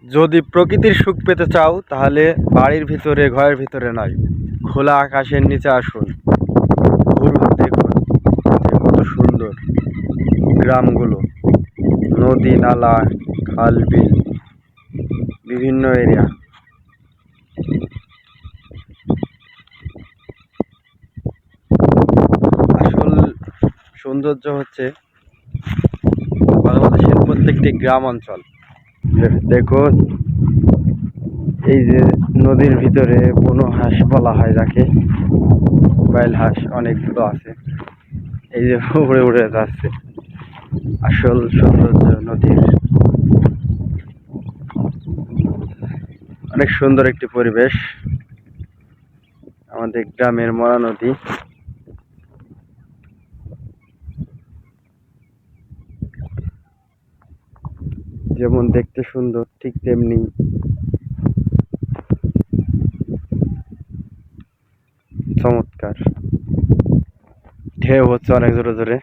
যদি প্রকৃতির সুখ পেতে চাও তাহলে বাড়ির ভিতরে ঘরের ভিতরে নয়, খোলা আকাশের নিচে আসুন। ঘুরুন, দেখুন যে কত সুন্দর গ্রামগুলো, নদী নালা, খাল বিল, বিভিন্ন এরিয়া। আসল সৌন্দর্য হচ্ছে বাংলাদেশের প্রত্যেকটি গ্রাম অঞ্চল। দেখুন, এই যে নদীর ভিতরে বনো হাঁস বলা হয় যাকে, বাইল হাঁস অনেকগুলো আছে, এই যে উড়ে উড়ে যাচ্ছে। আসল সৌন্দর্য নদীর, অনেক সুন্দর একটি পরিবেশ আমাদের গ্রামের মরা নদী। যেমন দেখতে সুন্দর, ঠিক তেমনি চমৎকার। ঢেউ হচ্ছে অনেক জোরে জোরে।